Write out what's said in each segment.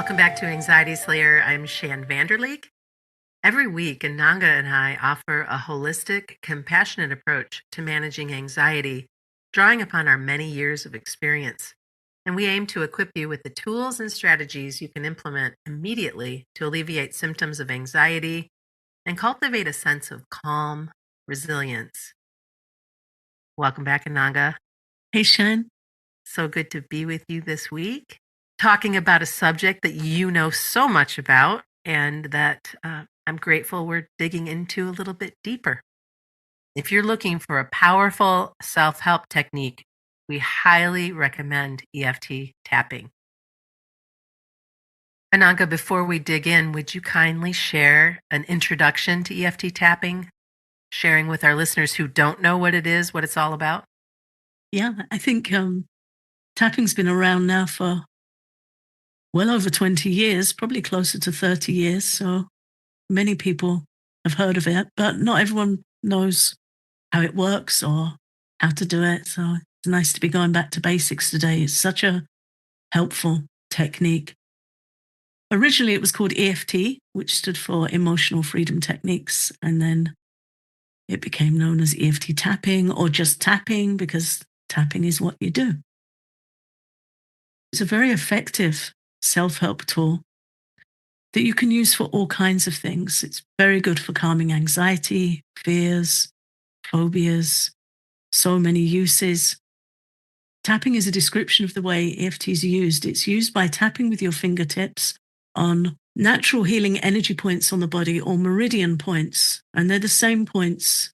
Welcome back to Anxiety Slayer. I'm Shan Vanderleek. Every week, Ananga and I offer a holistic, compassionate approach to managing anxiety, drawing upon our many years of experience. And we aim to equip you with the tools and strategies you can implement immediately to alleviate symptoms of anxiety and cultivate a sense of calm, resilience. Welcome back, Ananga. Hey, Shan. So good to be with you this week, talking about a subject that you know so much about and that I'm grateful we're digging into a little bit deeper. If you're looking for a powerful self-help technique, we highly recommend EFT tapping. Ananga, before we dig in, would you kindly share an introduction to EFT tapping, sharing with our listeners who don't know what it is, what it's all about? Yeah, I think tapping's been around now for well over 20 years, probably closer to 30 years. So many people have heard of it, but not everyone knows how it works or how to do it. So it's nice to be going back to basics today. It's such a helpful technique. Originally, it was called EFT, which stood for Emotional Freedom Techniques. And then it became known as EFT tapping or just tapping because tapping is what you do. It's a very effective self-help tool that you can use for all kinds of things. It's very good for calming anxiety, fears, phobias, so many uses. Tapping is a description of the way EFT is used. It's used by tapping with your fingertips on natural healing energy points on the body or meridian points. And they're the same points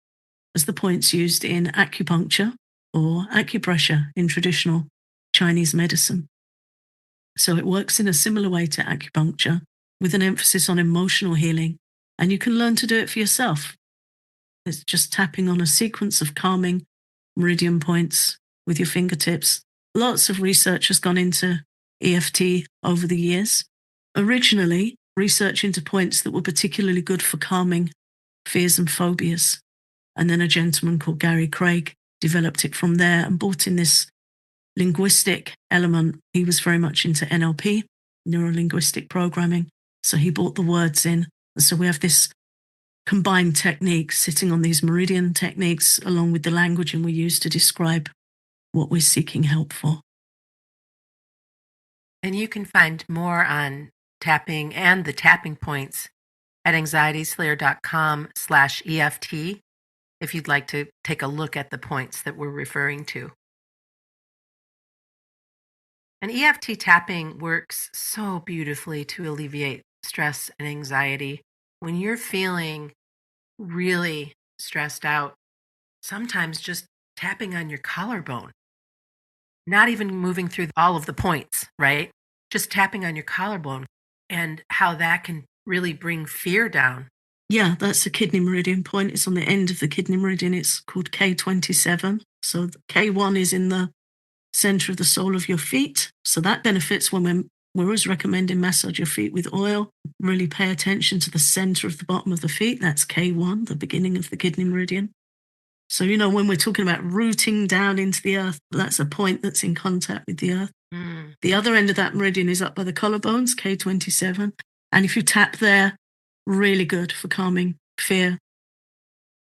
as the points used in acupuncture or acupressure in traditional Chinese medicine. So it works in a similar way to acupuncture with an emphasis on emotional healing. And you can learn to do it for yourself. It's just tapping on a sequence of calming meridian points with your fingertips. Lots of research has gone into EFT over the years. Originally, research into points that were particularly good for calming fears and phobias. And then a gentleman called Gary Craig developed it from there and brought in this linguistic element. He was very much into NLP, neuro-linguistic programming. So he brought the words in. And so we have this combined technique sitting on these meridian techniques along with the languaging we use to describe what we're seeking help for. And you can find more on tapping and the tapping points at anxietyslayer.com/EFT if you'd like to take a look at the points that we're referring to. And EFT tapping works so beautifully to alleviate stress and anxiety. When you're feeling really stressed out, sometimes just tapping on your collarbone, not even moving through all of the points, right? Just tapping on your collarbone and how that can really bring fear down. Yeah, that's a kidney meridian point. It's on the end of the kidney meridian. It's called K27. So K1 is in the center of the sole of your feet. So that benefits when we're always recommending massage your feet with oil. Really pay attention to the center of the bottom of the feet. That's K1, the beginning of the kidney meridian. So, when we're talking about rooting down into the earth, that's a point that's in contact with the earth. The other end of that meridian is up by the collarbones, K27. And if you tap there, really good for calming fear.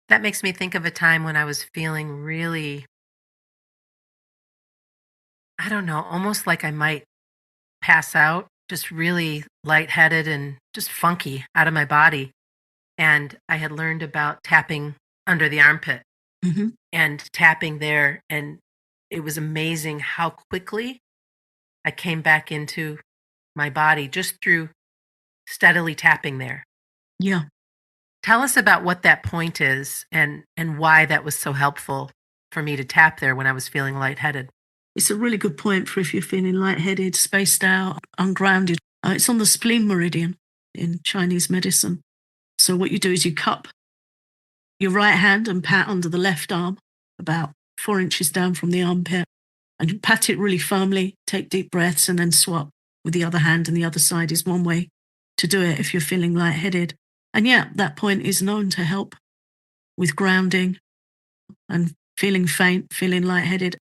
That makes me think of a time when I was feeling really, I don't know, almost like I might pass out, just really lightheaded and just funky out of my body. And I had learned about tapping under the armpit and tapping there. And it was amazing how quickly I came back into my body just through steadily tapping there. Yeah. Tell us about what that point is and why that was so helpful for me to tap there when I was feeling lightheaded. It's a really good point for if you're feeling lightheaded, spaced out, ungrounded. It's on the spleen meridian in Chinese medicine. So what you do is you cup your right hand and pat under the left arm, about 4 inches down from the armpit, and you pat it really firmly, take deep breaths, and then swap with the other hand, and the other side is one way to do it if you're feeling lightheaded. And yeah, that point is known to help with grounding and feeling faint, feeling lightheaded.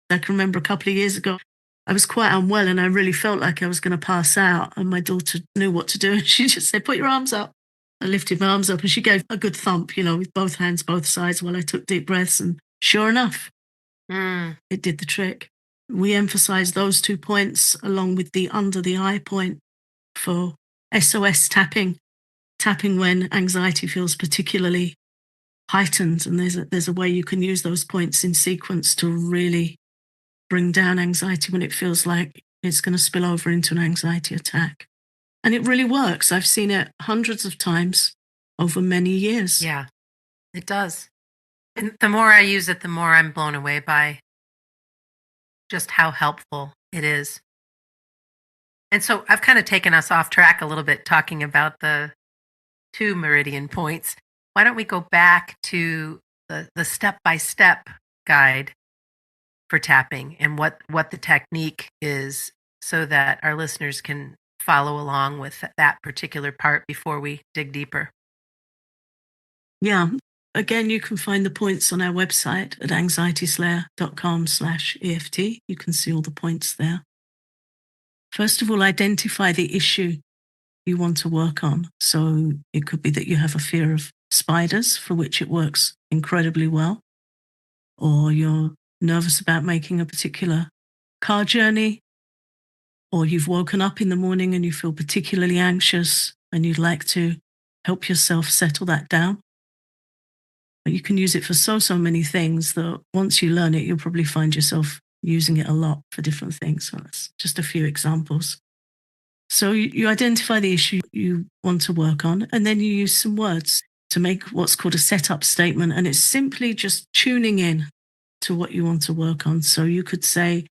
I can remember a couple of years ago, I was quite unwell and I really felt like I was going to pass out. And my daughter knew what to do. And she just said, put your arms up. I lifted my arms up and she gave a good thump, with both hands, both sides while I took deep breaths. And sure enough, Mm, it did the trick. We emphasize those 2 points along with the under the eye point for SOS tapping, tapping when anxiety feels particularly heightened. And there's a way you can use those points in sequence to really bring down anxiety when it feels like it's going to spill over into an anxiety attack. And it really works. I've seen it hundreds of times over many years. yeah, it does. And the more I use it, the more I'm blown away by just how helpful it is. And so I've kind of taken us off track a little bit talking about the two meridian points. Why don't we go back to the step-by-step guide for tapping and what the technique is so that our listeners can follow along with that particular part before we dig deeper. Yeah. Again, you can find the points on our website at anxietyslayer.com/EFT. You can see all the points there. First of all, identify the issue you want to work on. So it could be that you have a fear of spiders, for which it works incredibly well, or you're nervous about making a particular car journey, or you've woken up in the morning and you feel particularly anxious and you'd like to help yourself settle that down. But you can use it for so many things that once you learn it, you'll probably find yourself using it a lot for different things. So that's just a few examples. So you identify the issue you want to work on, and then you use some words to make what's called a setup statement. And it's simply just tuning in to what you want to work on. So you could say,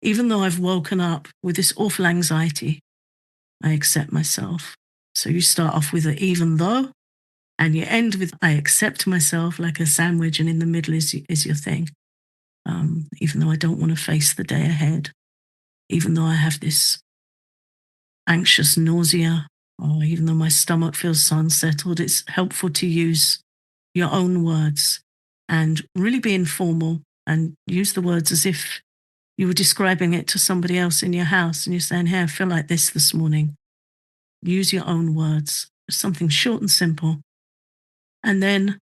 even though I've woken up with this awful anxiety, I accept myself. So you start off with a even though, and you end with I accept myself, like a sandwich, and in the middle is your thing. Even though I don't want to face the day ahead, even though I have this anxious nausea, or even though my stomach feels so unsettled, it's helpful to use your own words and really be informal and use the words as if you were describing it to somebody else in your house and you're saying, hey, I feel like this morning. Use your own words, something short and simple. And then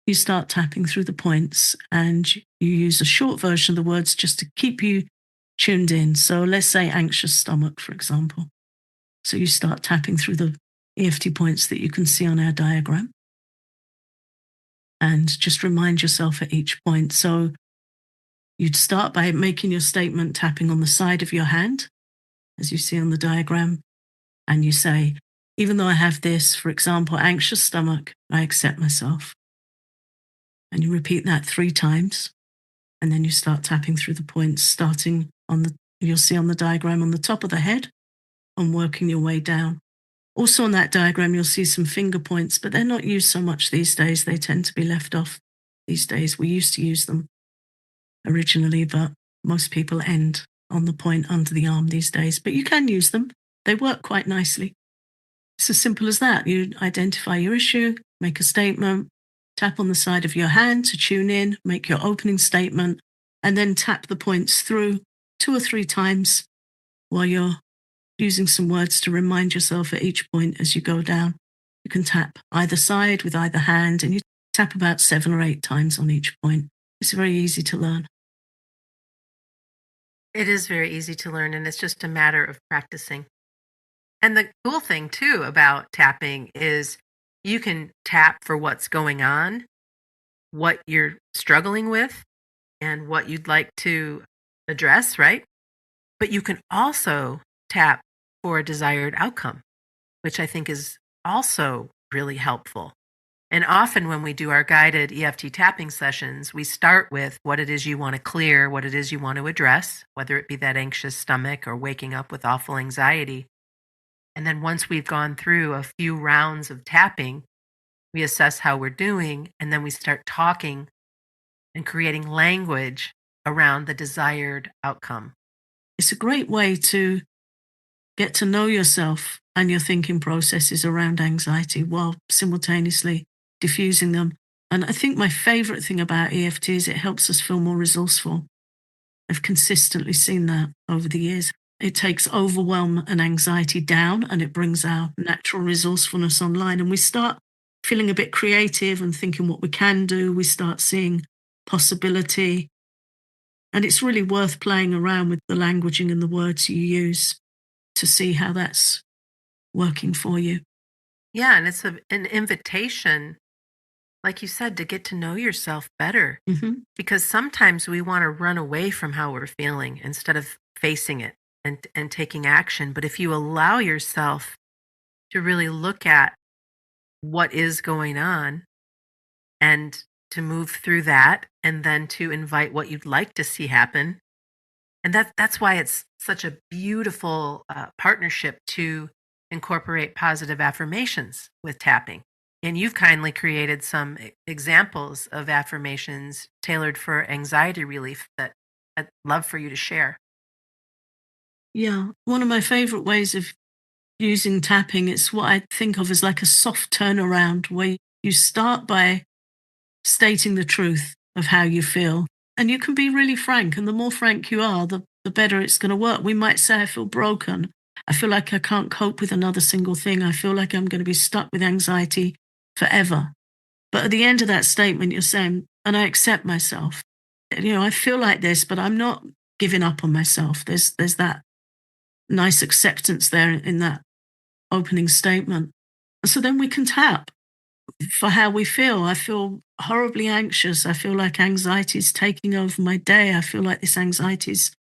you start tapping through the points and you use a short version of the words just to keep you tuned in. So let's say anxious stomach, for example. So you start tapping through the EFT points that you can see on our diagram and just remind yourself at each point. So you'd start by making your statement tapping on the side of your hand, as you see on the diagram. And you say, even though I have this, for example, anxious stomach, I accept myself. And you repeat that 3 times. And then you start tapping through the points, starting you'll see on the diagram on the top of the head and working your way down. Also on that diagram, you'll see some finger points, but they're not used so much these days. They tend to be left off these days. We used to use them originally, but most people end on the point under the arm these days. But you can use them. They work quite nicely. It's as simple as that. You identify your issue, make a statement, tap on the side of your hand to tune in, make your opening statement, and then tap the points through 2 or 3 times while you're using some words to remind yourself at each point as you go down. You can tap either side with either hand, and you tap about 7 or 8 times on each point. It's very easy to learn. It is very easy to learn, and it's just a matter of practicing. And the cool thing, too, about tapping is you can tap for what's going on, what you're struggling with, and what you'd like to address, right? But you can also tap for a desired outcome, which I think is also really helpful. And often when we do our guided EFT tapping sessions, we start with what it is you want to clear, what it is you want to address, whether it be that anxious stomach or waking up with awful anxiety. And then once we've gone through a few rounds of tapping, we assess how we're doing, and then we start talking and creating language around the desired outcome. It's a great way to get to know yourself and your thinking processes around anxiety while simultaneously diffusing them. And I think my favorite thing about EFT is it helps us feel more resourceful. I've consistently seen that over the years. It takes overwhelm and anxiety down, and it brings our natural resourcefulness online. And we start feeling a bit creative and thinking what we can do. We start seeing possibility. And it's really worth playing around with the languaging and the words you use to see how that's working for you. Yeah, and it's an invitation, like you said, to get to know yourself better. Hmm. Because sometimes we want to run away from how we're feeling instead of facing it and taking action. But if you allow yourself to really look at what is going on and to move through that and then to invite what you'd like to see happen. And that's why it's such a beautiful partnership to incorporate positive affirmations with tapping. And you've kindly created some examples of affirmations tailored for anxiety relief that I'd love for you to share. Yeah. One of my favorite ways of using tapping, it's what I think of as like a soft turnaround where you start by stating the truth of how you feel. And you can be really frank. And the more frank you are, the better it's going to work. We might say, I feel broken. I feel like I can't cope with another single thing. I feel like I'm going to be stuck with anxiety forever. But at the end of that statement, you're saying, and I accept myself. I feel like this, but I'm not giving up on myself. There's that nice acceptance there in that opening statement. So then we can tap for how we feel. I feel horribly anxious. I feel like anxiety is taking over my day. I feel like this anxiety is,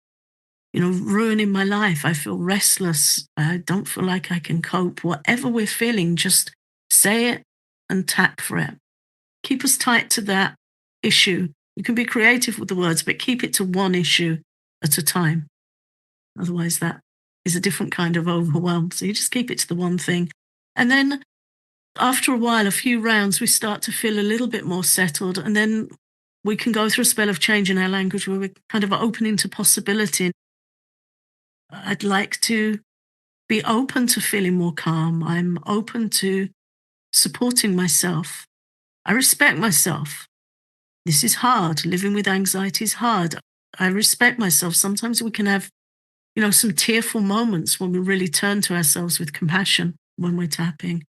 ruining my life. I feel restless. I don't feel like I can cope. Whatever we're feeling, just say it and tap for it. Keep us tight to that issue. You can be creative with the words, but keep it to one issue at a time. Otherwise, that is a different kind of overwhelm. So you just keep it to the one thing. And then after a while, a few rounds, we start to feel a little bit more settled. And then we can go through a spell of change in our language where we're kind of opening to possibility. I'd like to be open to feeling more calm. I'm open to supporting myself. I respect myself. This is hard. Living with anxiety is hard. I respect myself. Sometimes we can have, some tearful moments when we really turn to ourselves with compassion when we're tapping.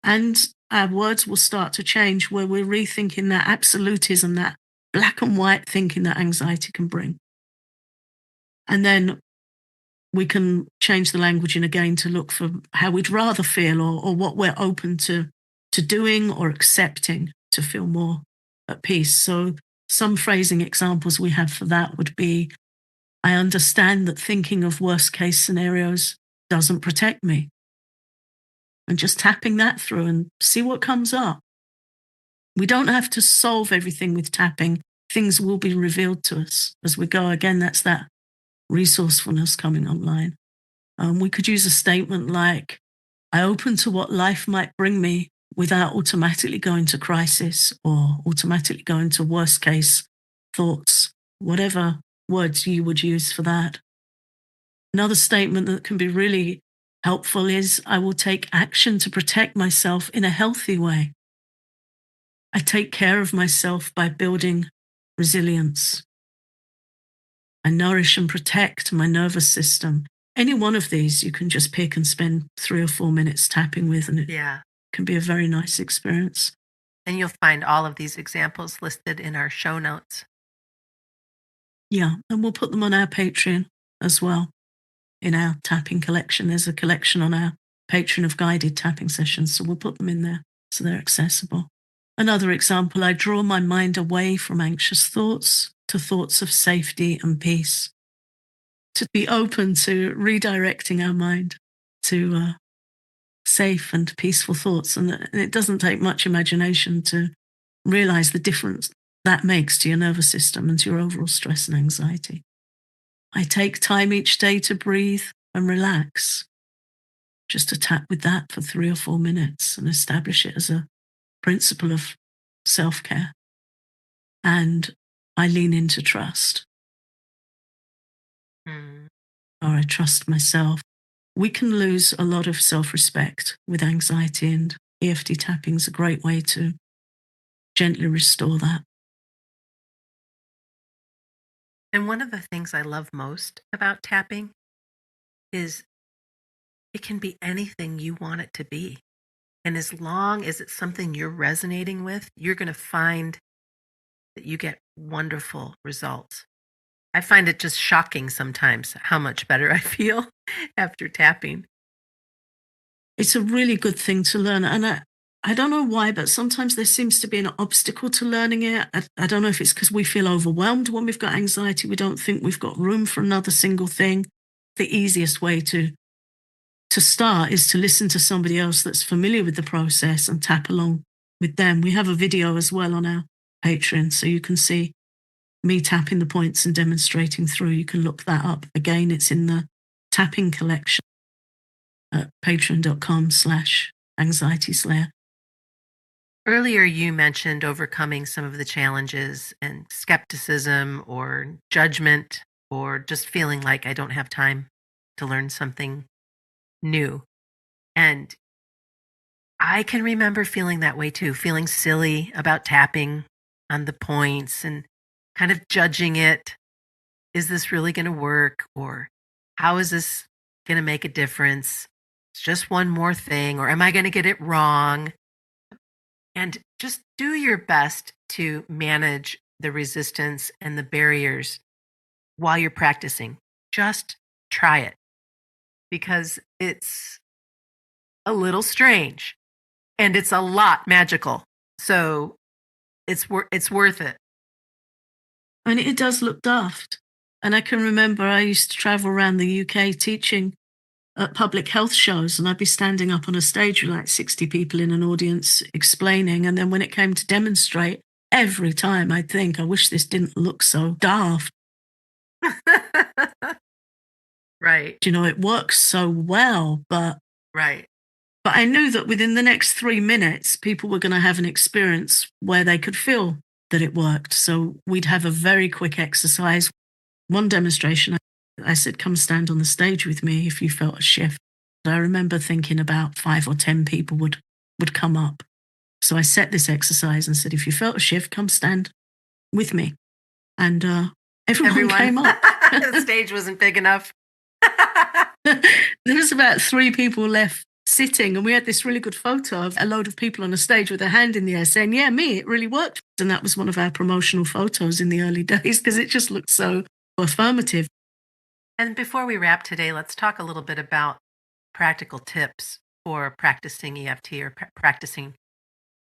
And our words will start to change where we're rethinking that absolutism, that black and white thinking that anxiety can bring. And then we can change the languaging again to look for how we'd rather feel or what we're open to doing or accepting to feel more at peace. So some phrasing examples we have for that would be, I understand that thinking of worst case scenarios doesn't protect me. And just tapping that through and see what comes up. We don't have to solve everything with tapping. Things will be revealed to us as we go. Again, that's that resourcefulness coming online. We could use a statement like, I open to what life might bring me without automatically going to crisis or automatically going to worst case thoughts, whatever words you would use for that. Another statement that can be really helpful is, I will take action to protect myself in a healthy way. I take care of myself by building resilience. I nourish and protect my nervous system. Any one of these you can just pick and spend 3 or 4 minutes tapping with, and it Yeah. can be a very nice experience. And you'll find all of these examples listed in our show notes. Yeah, and we'll put them on our Patreon as well. In our tapping collection, there's a collection on our Patreon of guided tapping sessions, so we'll put them in there so they're accessible. Another example, I draw my mind away from anxious thoughts to thoughts of safety and peace. To be open to redirecting our mind to safe and peaceful thoughts. And it doesn't take much imagination to realize the difference that makes to your nervous system and to your overall stress and anxiety. I take time each day to breathe and relax. Just to tap with that for 3 or 4 minutes and establish it as a principle of self-care. And I lean into trust, Mm. or I trust myself. We can lose a lot of self-respect with anxiety, and EFT tapping is a great way to gently restore that. And one of the things I love most about tapping is it can be anything you want it to be. And as long as it's something you're resonating with, you're going to find that you get wonderful results. I find it just shocking sometimes how much better I feel after tapping. It's a really good thing to learn. And I don't know why, but sometimes there seems to be an obstacle to learning it. I don't know if it's because we feel overwhelmed when we've got anxiety. We don't think we've got room for another single thing. The easiest way to start is to listen to somebody else that's familiar with the process and tap along with them. We have a video as well on our Patreon, so you can see me tapping the points and demonstrating through. You can look that up. Again, it's in the tapping collection at patreon.com/anxiety slayer. Earlier, you mentioned overcoming some of the challenges and skepticism or judgment or just feeling like I don't have time to learn something new. And I can remember feeling that way too, feeling silly about tapping on the points and kind of judging it. Is this really going to work? Or how is this going to make a difference? It's just one more thing. Or am I going to get it wrong? And just do your best to manage the resistance and the barriers while you're practicing. Just try it because it's a little strange and it's a lot magical. So it's worth it. And it does look daft. And I can remember I used to travel around the UK teaching at public health shows, and I'd be standing up on a stage with like 60 people in an audience explaining. And then when it came to demonstrate, every time I'd think, I wish this didn't look so daft. Right, You know, it works so well, right. but I knew that within the next 3 minutes, people were going to have an experience where they could feel that it worked. So we'd have a very quick exercise. One demonstration, I said, come stand on the stage with me if you felt a shift. I remember thinking about 5 or 10 people would come up. So I set this exercise and said, if you felt a shift, come stand with me. And everyone Everyone, came up. the stage wasn't big enough. There was about 3 people left sitting, and we had this really good photo of a load of people on a stage with their hand in the air saying, yeah, me, it really worked. And that was one of our promotional photos in the early days because it just looked so affirmative. And before we wrap today, let's talk a little bit about practical tips for practicing EFT or practicing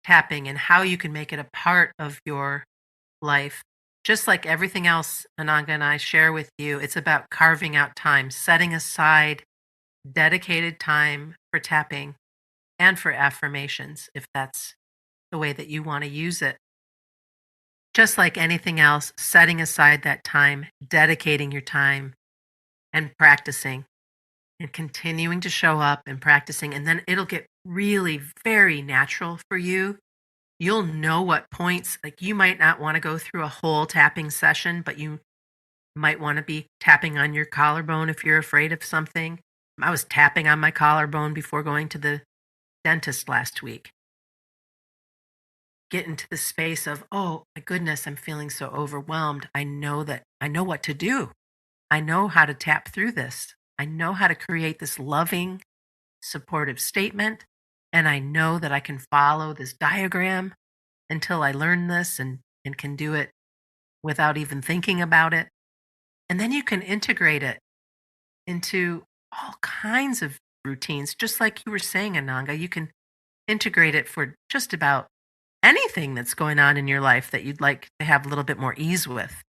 tapping and how you can make it a part of your life. Just like everything else Ananga and I share with you, it's about carving out time, setting aside dedicated time for tapping and for affirmations, if that's the way that you want to use it. Just like anything else, setting aside that time, dedicating your time, and practicing and continuing to show up and practicing. And then it'll get really very natural for you. You'll know what points, like you might not want to go through a whole tapping session, but you might want to be tapping on your collarbone if you're afraid of something. I was tapping on my collarbone before going to the dentist last week. Get into the space of, oh my goodness, I'm feeling so overwhelmed. I know what to do. I know how to tap through this. I know how to create this loving, supportive statement. And I know that I can follow this diagram until I learn this and can do it without even thinking about it. And then you can integrate it into all kinds of routines, just like you were saying, Ananga. You can integrate it for just about anything that's going on in your life that you'd like to have a little bit more ease with.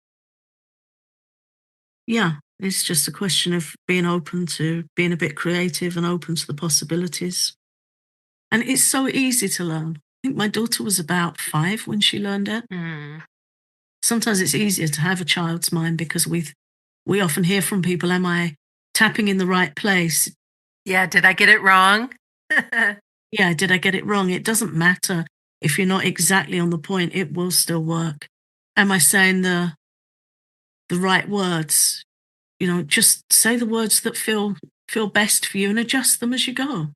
Yeah, it's just a question of being open to being a bit creative and open to the possibilities. And it's so easy to learn. I think my daughter was about 5 when she learned it. Mm. Sometimes it's easier to have a child's mind because we often hear from people, am I tapping in the right place? Yeah, did I get it wrong? Yeah, did I get it wrong? It doesn't matter if you're not exactly on the point, it will still work. Am I saying the right words? You know, just say the words that feel best for you and adjust them as you go.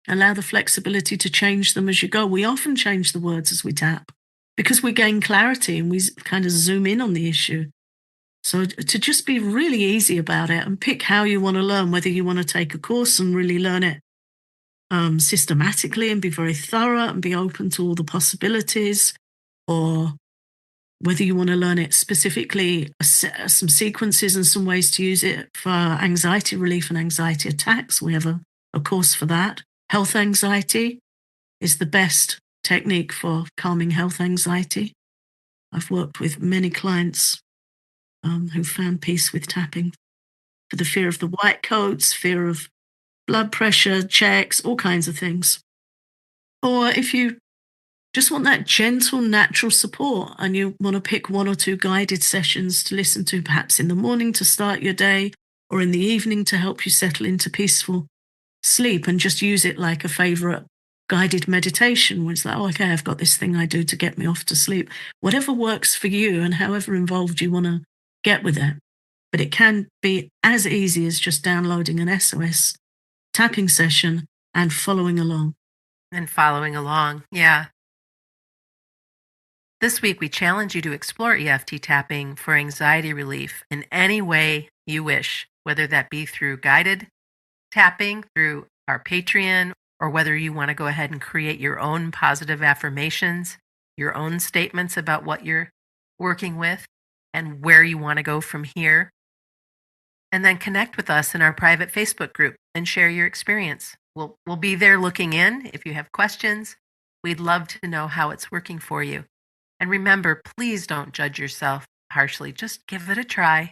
Allow the flexibility to change them as you go. We often change the words as we tap because we gain clarity and we kind of zoom in on the issue. So to just be really easy about it and pick how you want to learn, whether you want to take a course and really learn it systematically and be very thorough and be open to all the possibilities, or whether you want to learn it specifically, some sequences and some ways to use it for anxiety relief and anxiety attacks. We have a course for that. Health anxiety is the best technique for calming health anxiety. I've worked with many clients who found peace with tapping for the fear of the white coats, fear of blood pressure checks, all kinds of things. Or if you just want that gentle, natural support and you want to pick one or two guided sessions to listen to, perhaps in the morning to start your day or in the evening to help you settle into peaceful sleep, and just use it like a favorite guided meditation where it's like, oh, okay, I've got this thing I do to get me off to sleep. Whatever works for you and however involved you want to get with it. But it can be as easy as just downloading an SOS tapping session and following along. And following along. Yeah. This week, we challenge you to explore EFT tapping for anxiety relief in any way you wish, whether that be through guided tapping through our Patreon, or whether you want to go ahead and create your own positive affirmations, your own statements about what you're working with and where you want to go from here. And then connect with us in our private Facebook group and share your experience. We'll be there looking in. If you have questions, we'd love to know how it's working for you. And remember, please don't judge yourself harshly. Just give it a try.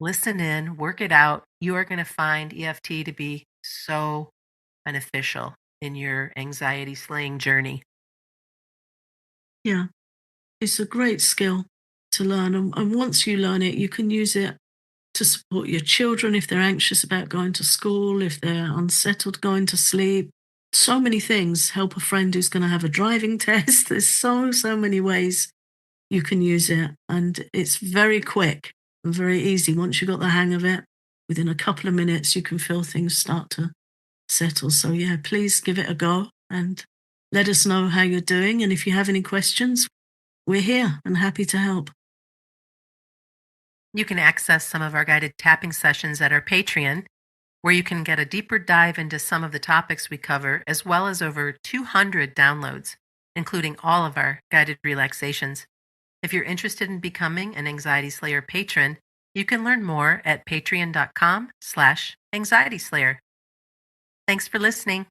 Listen in, work it out. You are going to find EFT to be so beneficial in your anxiety slaying journey. Yeah, it's a great skill to learn. And once you learn it, you can use it to support your children if they're anxious about going to school, if they're unsettled going to sleep. So many things. Help a friend who's going to have a driving test. There's so many ways you can use it. And it's very quick and very easy. Once you got the hang of it, within a couple of minutes, you can feel things start to settle. So, yeah, please give it a go and let us know how you're doing. And if you have any questions, we're here and happy to help. You can access some of our guided tapping sessions at our Patreon, where you can get a deeper dive into some of the topics we cover, as well as over 200 downloads, including all of our guided relaxations. If you're interested in becoming an Anxiety Slayer patron, you can learn more at patreon.com/anxietyslayer. Thanks for listening.